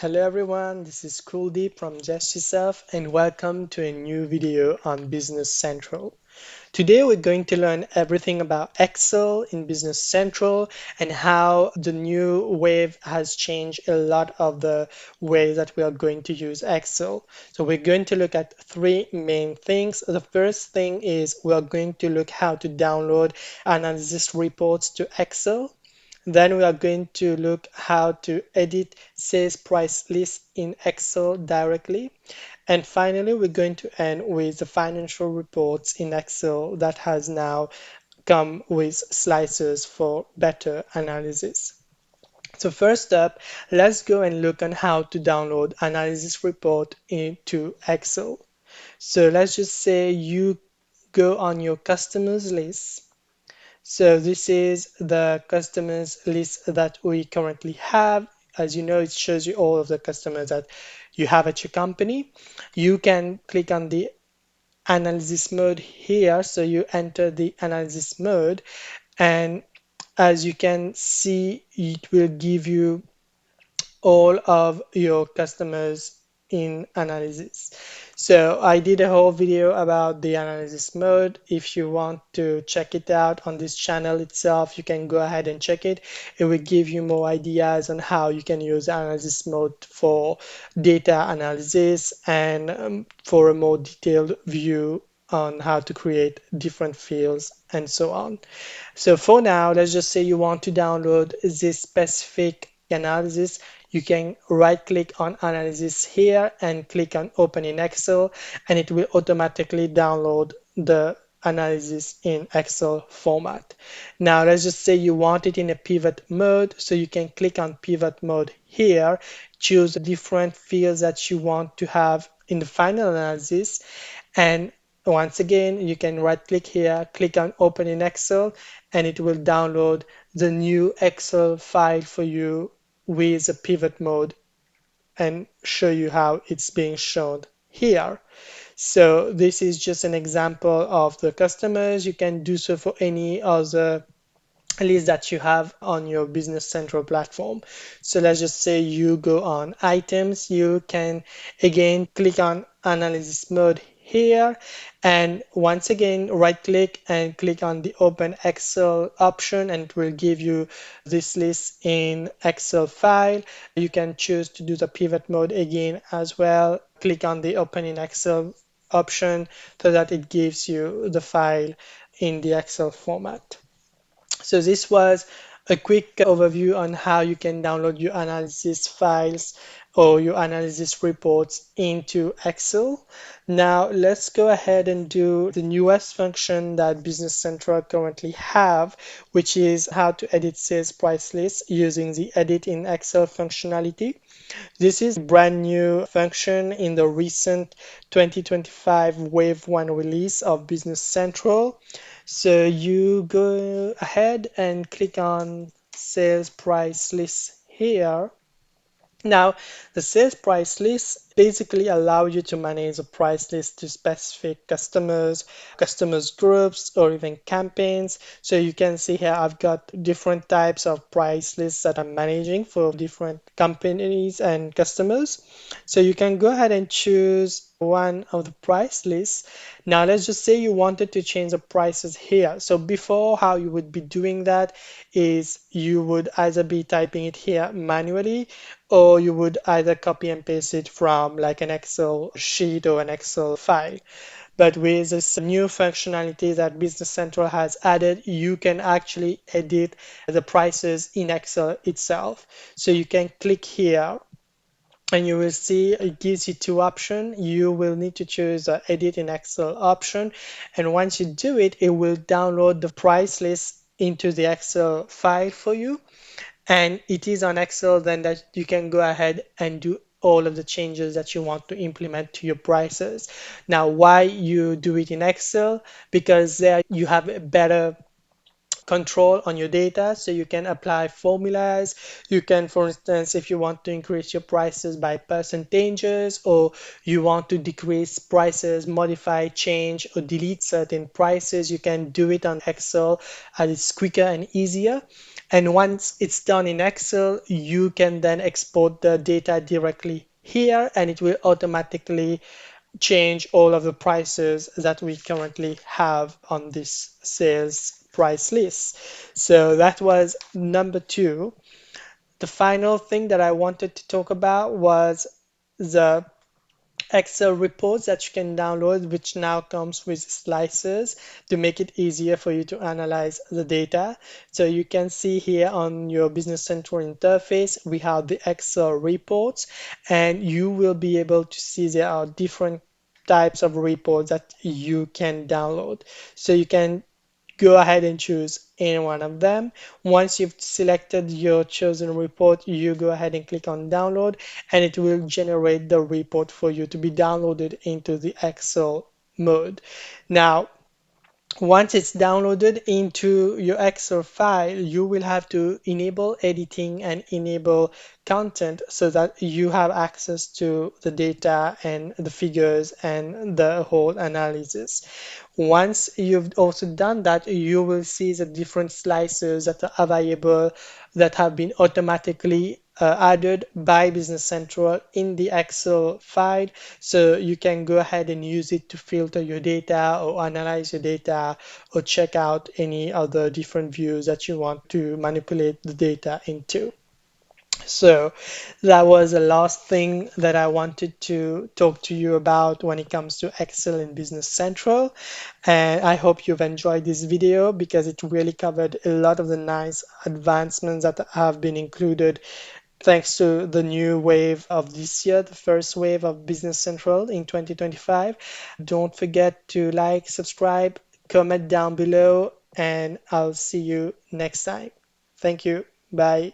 Hello everyone, this is Kuldeep from Gestisoft and welcome to a new video on Business Central. Today we're going to learn everything about Excel in Business Central and how the new wave has changed a lot of the ways that we are going to use Excel. So we're going to look at three main things. The first thing is we're going to look how to download analysis reports to Excel. Then we are going to look how to edit sales price list in Excel directly. And finally, we're going to end with the financial reports in Excel that has now come with slicers for better analysis. So first up, let's go and look on how to download analysis report into Excel. So let's just say you go on your customers list. So this is the customers list that we currently have. As you know, it shows you all of the customers that you have at your company. You can click on the analysis mode here. So you enter the analysis mode, and as you can see, it will give you all of your customers in analysis. So I did a whole video about the analysis mode. If you want to check it out on this channel itself, you can go ahead and check it. It will give you more ideas on how you can use analysis mode for data analysis and for a more detailed view on how to create different fields and so on. So for now, let's just say you want to download this specific analysis. You can right click on analysis here and click on open in Excel, and it will automatically download the analysis in Excel format. Now let's just say you want it in a pivot mode, so you can click on pivot mode here, choose the different fields that you want to have in the final analysis, and once again, you can right click here, click on open in Excel, and it will download the new Excel file for you with the pivot mode and show you how it's being shown here. So this is just an example of the customers. You can do so for any other list that you have on your Business Central platform. So let's just say you go on items, you can again click on analysis mode here, and once again right click and click on the open Excel option, and it will give you this list in Excel file. You can choose to do the pivot mode again as well. Click on the open in Excel option so that it gives you the file in the Excel format. So this was a quick overview on how you can download your analysis files or your analysis reports into Excel. Now let's go ahead and do the newest function that Business Central currently have, which is how to edit sales price lists using the edit in Excel functionality. This is a brand new function in the recent 2025 Wave 1 release of Business Central. So you go ahead and click on sales price list here. Now, the sales price list basically allow you to manage a price list to specific customers groups, or even campaigns. So you can see here I've got different types of price lists that I'm managing for different companies and customers. So you can go ahead and choose one of the price lists. Now let's just say you wanted to change the prices here. So before, how you would be doing that is you would either be typing it here manually, or you would either copy and paste it from like an Excel sheet or an Excel file. But with this new functionality that Business Central has added, you can actually edit the prices in Excel itself. So you can click here and you will see it gives you two options. You will need to choose the edit in Excel option. And once you do it, it will download the price list into the Excel file for you, and it is on Excel then that you can go ahead and do all of the changes that you want to implement to your prices. Now, why you do it in Excel? Because there you have a better control on your data, so you can apply formulas. You can, for instance, if you want to increase your prices by percentages, or you want to decrease prices, modify, change, or delete certain prices, you can do it on Excel, as it's quicker and easier. And once it's done in Excel, you can then export the data directly here, and it will automatically change all of the prices that we currently have on this sales price list. So that was number two. The final thing that I wanted to talk about was the Excel reports that you can download, which now comes with slices to make it easier for you to analyze the data. So you can see here on your Business Central interface, we have the Excel reports, and you will be able to see there are different types of reports that you can download. So you can go ahead and choose any one of them. Once you've selected your chosen report, you go ahead and click on download, and it will generate the report for you to be downloaded into the Excel mode. Now, once it's downloaded into your Excel file, you will have to enable editing and enable content so that you have access to the data and the figures and the whole analysis. Once you've also done that, you will see the different slices that are available that have been automatically added by Business Central in the Excel file. So you can go ahead and use it to filter your data or analyze your data or check out any other different views that you want to manipulate the data into. So that was the last thing that I wanted to talk to you about when it comes to Excel in Business Central. And I hope you've enjoyed this video because it really covered a lot of the nice advancements that have been included thanks to the new wave of this year, the first wave of Business Central in 2025. Don't forget to like, subscribe, comment down below, and I'll see you next time. Thank you. Bye.